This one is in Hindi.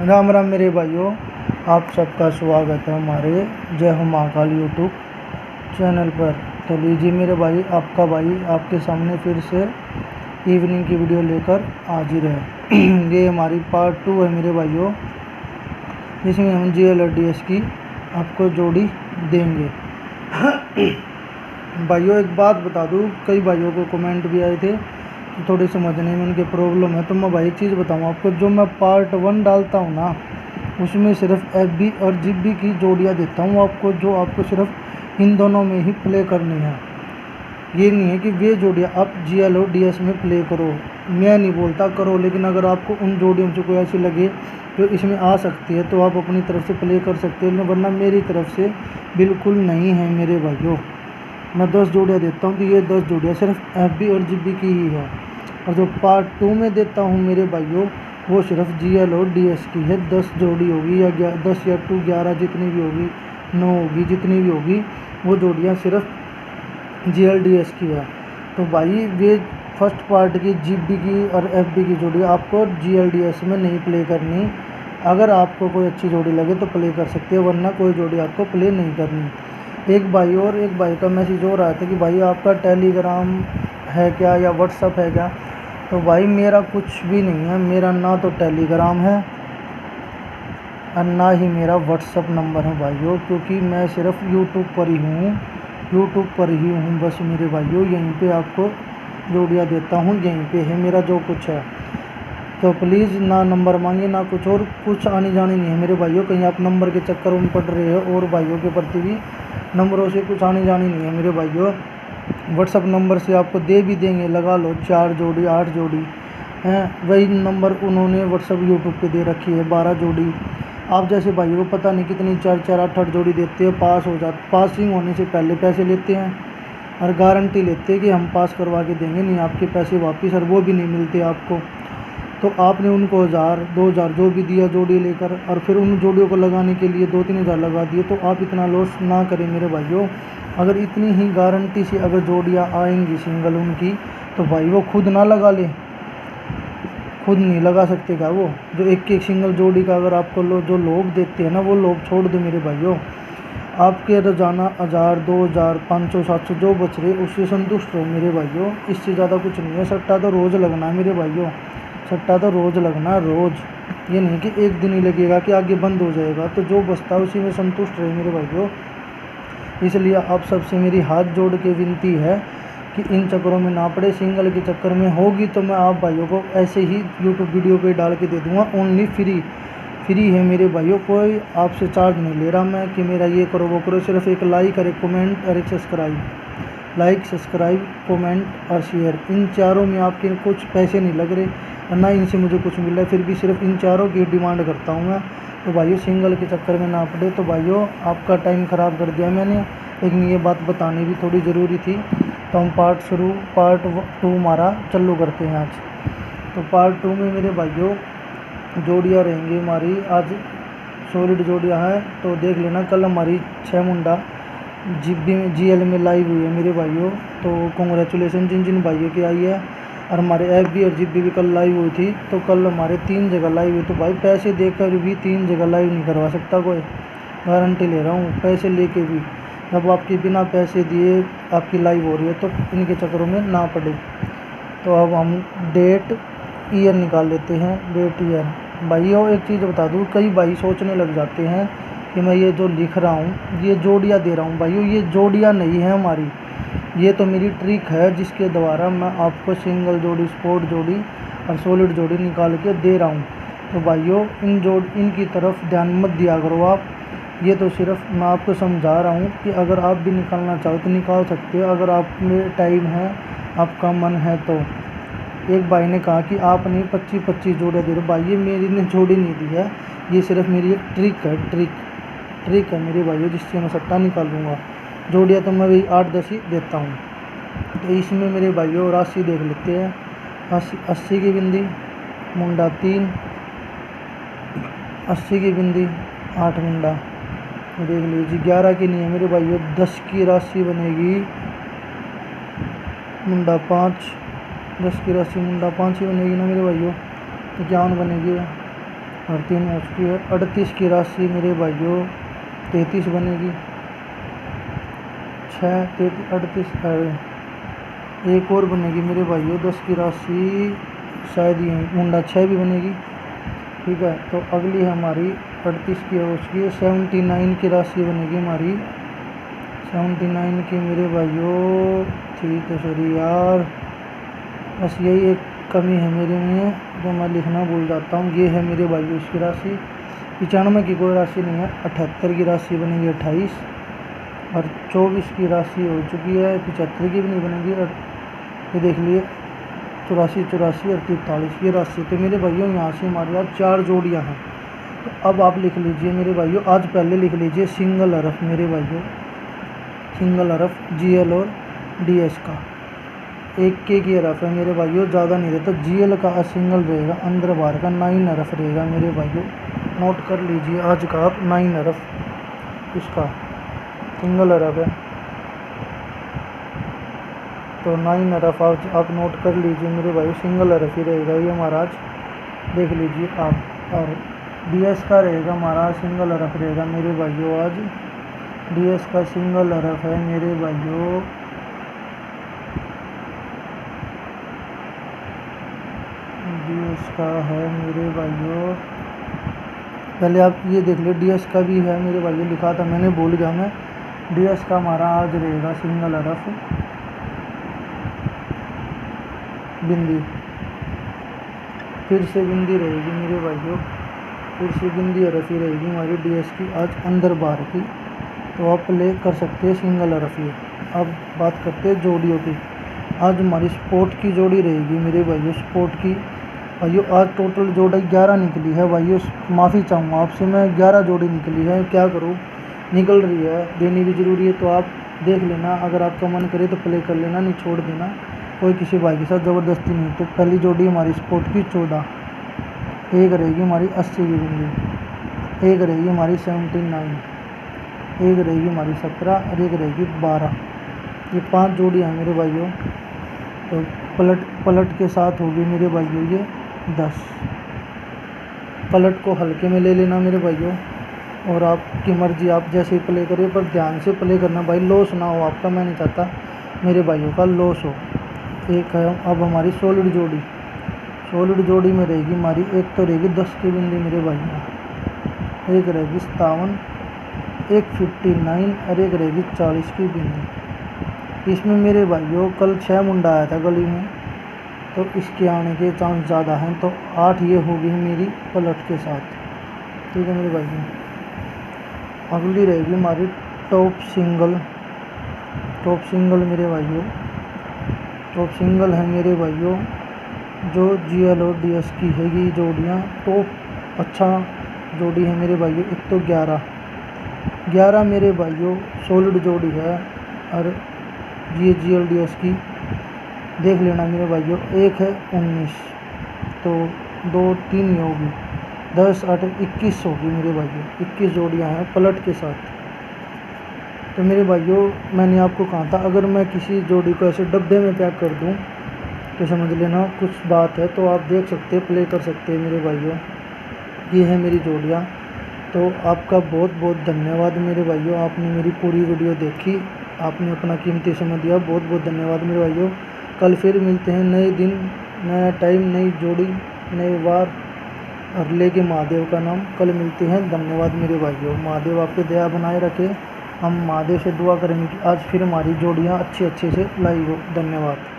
राम राम मेरे भाइयों, आप सबका स्वागत है हमारे जय हो महाकाल यूट्यूब चैनल पर। तो लीजिए मेरे भाई, आपका भाई आपके सामने फिर से इवनिंग की वीडियो लेकर हाजिर है। ये हमारी पार्ट 2 है मेरे भाइयों, जिसमें हम GL और DS की आपको जोड़ी देंगे। भाइयों एक बात बता दूँ, कई भाइयों को कमेंट भी आए थे तो थोड़ी समझने में उनके प्रॉब्लम है। तो मैं भाई एक चीज़ बताऊँ आपको, जो मैं पार्ट 1 डालता हूँ ना, उसमें सिर्फ FB और GB की जोड़ियाँ देता हूँ आपको, जो आपको सिर्फ इन दोनों में ही प्ले करनी है। ये नहीं है कि वे जोड़ियाँ आप GL और DS में प्ले करो, मैं नहीं बोलता करो, लेकिन अगर आपको उन जोड़ियों से कोई ऐसी लगे जो इसमें आ सकती है तो आप अपनी तरफ से प्ले कर सकते हो, वरना मेरी तरफ से बिल्कुल नहीं है मेरे भाइयों। मैं 10 जोड़ियाँ देता हूँ, तो ये 10 जोड़ियाँ सिर्फ FB और GB की ही है। और जो पार्ट 2 में देता हूँ मेरे भाइयों, वो सिर्फ GL और DS की है। 10 जोड़ी होगी या 10 या 11 जितनी भी होगी, 9 होगी, जितनी भी होगी, वो जोड़ियाँ सिर्फ GL DS की है। तो भाई वे फर्स्ट पार्ट की GB की और FB की जोड़ी आपको GL DS में नहीं प्ले करनी। अगर आपको कोई अच्छी जोड़ी लगे तो प्ले कर सकते हो, वरना कोई जोड़ी आपको प्ले नहीं करनी। एक भाई का मैसेज हो रहा था कि भाई आपका टेलीग्राम है क्या या व्हाट्सअप है क्या। तो भाई मेरा कुछ भी नहीं है, मेरा ना तो टेलीग्राम है और ना ही मेरा व्हाट्सअप नंबर है भाइयों, क्योंकि मैं सिर्फ यूट्यूब पर ही हूँ बस मेरे भाइयों। यहीं पे आपको जोड़ियाँ देता हूँ, यहीं पे है मेरा जो कुछ है। तो प्लीज़ ना नंबर मांगे ना कुछ और, कुछ आने जाने नहीं है मेरे भाइयों। कहीं आप नंबर के चक्कर में पड़ रहे हो, और भाइयों के प्रति भी नंबरों से कुछ आने जाने नहीं है मेरे भाइयों। व्हाट्सअप नंबर से आपको दे भी देंगे, लगा लो 4 जोड़ी 8 जोड़ी हैं, वही नंबर उन्होंने व्हाट्सअप यूट्यूब पे दे रखी है 12 जोड़ी। आप जैसे भाइयों को पता नहीं कितनी 4 8 जोड़ी देते हैं, पासिंग होने से पहले पैसे लेते हैं और गारंटी लेते हैं कि हम पास करवा के देंगे, नहीं आपके पैसे वापस, और वो भी नहीं मिलते आपको। तो आपने उनको 1000 2000 जो भी दिया जोड़ी लेकर, और फिर उन जोड़ियों को लगाने के लिए 2-3 हज़ार लगा दिए। तो आप इतना लॉस ना करें मेरे भाइयों। अगर इतनी ही गारंटी से अगर जोड़ियाँ आएंगी सिंगल उनकी, तो भाई वो खुद ना लगा ले, खुद नहीं लगा सकते क्या वो? जो एक सिंगल जोड़ी का अगर आपको जो लोग देते हैं ना, वो लोग छोड़ दो मेरे भाइयों। आपके रोजाना 1000 2000 500 700 जो बच रहे, उससे संतुष्ट रहो मेरे भाइयों। इससे ज़्यादा कुछ नहीं है। सट्टा तो रोज़ लगना है मेरे भाइयों, सट्टा तो रोज़ लगना है, रोज़। ये नहीं कि एक दिन ही लगेगा कि आगे बंद हो जाएगा। तो जो बचता है उसी में संतुष्ट रहे मेरे भाइयों। इसलिए आप सबसे मेरी हाथ जोड़ के विनती है कि इन चक्करों में ना पड़े। सिंगल के चक्कर में होगी तो मैं आप भाइयों को ऐसे ही यूट्यूब वीडियो पे डाल के दे दूँगा, ओनली फ्री है मेरे भाइयों। कोई आपसे चार्ज नहीं ले रहा मैं कि मेरा ये करो वो करो। सिर्फ एक लाइक और एक कमेंट और एक सब्सक्राइब, लाइक सब्सक्राइब कमेंट और शेयर, इन चारों में आपके कुछ पैसे नहीं लग रहे और ना इनसे मुझे कुछ मिल रहा है, फिर भी सिर्फ इन चारों की डिमांड करता हूँ मैं। तो भाइयों सिंगल के चक्कर में ना पड़े। तो भाइयों आपका टाइम ख़राब कर दिया मैंने, लेकिन ये बात बतानी भी थोड़ी ज़रूरी थी। तो हम पार्ट 2 हमारा चालू करते हैं आज। तो पार्ट 2 में मेरे भाइयों जोड़ियाँ रहेंगी हमारी, आज सॉलिड जोड़ियाँ हैं। तो देख लेना, कल हमारी 6 मुंडा GL में लाइव हुई है मेरे भाइयों। तो कॉन्ग्रेचुलेसन जिन भाइयों की आई है। और हमारे FB और GB भी कल लाइव हुई थी। तो कल हमारे 3 जगह लाइव हुई। तो भाई पैसे देकर भी 3 जगह लाइव नहीं करवा सकता कोई, गारंटी ले रहा हूँ। पैसे लेके भी, जब आपके बिना पैसे दिए आपकी लाइव हो रही है, तो इनके चक्करों में ना पड़े। तो अब हम डेट ईयर निकाल लेते हैं, डेट ईयर। भाइयों एक चीज़ बता दूँ, कई भाई सोचने लग जाते हैं कि मैं ये जो लिख रहा हूँ, ये जोड़ियाँ दे रहा हूँ। भाइयों ये जोड़ियाँ नहीं है हमारी, ये तो मेरी ट्रिक है जिसके द्वारा मैं आपको सिंगल जोड़ी, स्पोर्ट जोड़ी और सॉलिड जोड़ी निकाल के दे रहा हूँ। तो भाइयों इनकी तरफ ध्यान मत दिया करो आप। ये तो सिर्फ मैं आपको समझा रहा हूँ कि अगर आप भी निकालना चाहो तो निकाल सकते हो, अगर आप में टाइम है, आपका मन है तो। एक भाई ने कहा कि आपने 25-25 जोड़ियाँ दे रहे। भाई ये मेरी ने जोड़ी नहीं दी है, ये सिर्फ मेरी एक ट्रिक है मेरे भाइयों, जिससे मैं सट्टा निकालूँगा। जोड़ियाँ तो मैं वही 8-10 ही देता हूँ। तो इसमें मेरे भाइयों राशि देख लेते हैं। 80 की बिंदी, मुंडा 3, 80 की बिंदी 8 मुंडा देख लीजिए। 11 की नहीं है मेरे भाइयों, 10 की राशि बनेगी, मुंडा 5, 10 की राशि मुंडा 5 ही बनेगी ना मेरे भाइयों। 51 बनेगी, और 3 उसकी है। 38 की राशि मेरे भाइयों 33 बनेगी। 6 33 38 एक और बनेगी मेरे भाइयों 10 की राशि, शायद ये मुंडा 6 भी बनेगी। ठीक है, तो अगली है हमारी 38 की है, उसकी 79 की राशि बनेगी हमारी। 79 की मेरे भाइयों ठीक है सॉरी यार, बस यही एक कमी है मेरे में जो मैं लिखना भूल जाता हूँ। ये है मेरे भाइयों इसकी राशि। 95 की कोई राशि नहीं है। 78 की राशि बनेगी 28 और 24 की राशि हो चुकी है। 75 की भी नहीं बनेगी। और ये देख लिए 84 84 और 43 ये राशि। तो मेरे भाइयों यहाँ से हमारे यहाँ 4 जोड़ियाँ हैं। तो अब आप लिख लीजिए मेरे भाइयों, आज पहले लिख लीजिए सिंगल हरफ मेरे भाइयों, सिंगल हरफ GL और DS का एक के की हरफ है मेरे भाइयों, ज़्यादा नहीं रहता। GL का सिंगल रहेगा, अंदर बाहर का 9 हरफ रहेगा मेरे भाइयों। नोट कर लीजिए आज का आप 9 हरफ इसका सिंगल हरफ है। तो 9 हरफ आप नोट कर लीजिए मेरे भाई, सिंगल हरफ ही रहेगा ये हमारा आज, देख लीजिए आप। और DS का रहेगा हमारा सिंगल हरफ रहेगा मेरे भाइयों आज। DS का सिंगल हरफ है मेरे भाइयों DS का है मेरे भाइयों, पहले आप ये देख लीजिए DS का भी है मेरे भाइयों, लिखा था मैंने भूल गया मैं। DS का हमारा आज रहेगा सिंगल हरफ बिंदी, फिर से बिंदी रहेगी मेरे भाइयों, फिर से बिंदी हरफ ही रहेगी हमारी DS की आज अंदर बाहर की। तो आप प्ले कर सकते हैं सिंगल हरफ ही। अब बात करते हैं जोड़ियों की। आज हमारी स्पोर्ट की जोड़ी रहेगी मेरे भाइयों, स्पोर्ट की भाइयों आज टोटल जोड़ी 11 निकली है भाइयों। माफ़ी चाहूँगा आपसे, मैं 11 जोड़ी निकली है, क्या करूँ निकल रही है, देनी भी ज़रूरी है। तो आप देख लेना, अगर आपका मन करे तो प्ले कर लेना, नहीं छोड़ देना, कोई किसी भाई के साथ ज़बरदस्ती नहीं। तो पहली जोड़ी हमारी स्पोर्ट की 14, एक रहेगी हमारी 80 की बिंदी, एक रहेगी हमारी 79, एक रहेगी हमारी 17 और एक रहेगी 12। ये 5 जोड़ियाँ हैं मेरे भाइयों। तो पलट के साथ होगी मेरे भाइयों ये 10। पलट को हल्के में ले लेना मेरे भाइयों, और आपकी मर्ज़ी, आप जैसे ही प्ले करें, पर ध्यान से प्ले करना भाई, लॉस ना हो आपका। मैं नहीं चाहता मेरे भाइयों का लॉस हो। एक है अब हमारी सॉलिड जोड़ी, सॉलिड जोड़ी में रहेगी हमारी, एक तो रहेगी 10 की बिंदी मेरे भाइयों, एक रहेगी 57, एक 59 और एक रहेगी 40 की बिंदी। इसमें मेरे भाइयों कल 6 मुंडा आया था गली में, तो इसके आने के चांस ज़्यादा हैं। तो 8 ये होगी मेरी पलट के साथ। ठीक है मेरे भाइयों, अगली रहेगी हमारी टॉप सिंगल। टॉप सिंगल मेरे भाइयों, टॉप सिंगल है मेरे भाइयों जो GL और DS की है। ये जोड़ियाँ टॉप अच्छा जोड़ी है मेरे भाइयों। एक तो 11 मेरे भाइयों सॉलिड जोड़ी है, और ये GL DS की देख लेना मेरे भाइयों। एक है 19, तो 2 3 ही होगी, 10 8 21 होगी मेरे भाइयों। 21 जोड़ियाँ हैं पलट के साथ। तो मेरे भाइयों मैंने आपको कहा था, अगर मैं किसी जोड़ी को ऐसे डब्बे में पैक कर दूं तो समझ लेना कुछ बात है। तो आप देख सकते हैं, प्ले कर सकते हैं मेरे भाइयों। ये है मेरी जोड़ियाँ। तो आपका बहुत बहुत धन्यवाद मेरे भाइयों, आपने मेरी पूरी वीडियो देखी, आपने अपना कीमती समय दिया, बहुत बहुत धन्यवाद मेरे भाइयों। कल फिर मिलते हैं, नए दिन नया टाइम, नई जोड़ी, नए वार, और लेके महादेव का नाम। कल मिलते हैं, धन्यवाद मेरे भाइयों। महादेव आपकी दया बनाए रखे। हम महादेव से दुआ करेंगे कि आज फिर हमारी जोड़ियाँ अच्छे से लाई हो। धन्यवाद।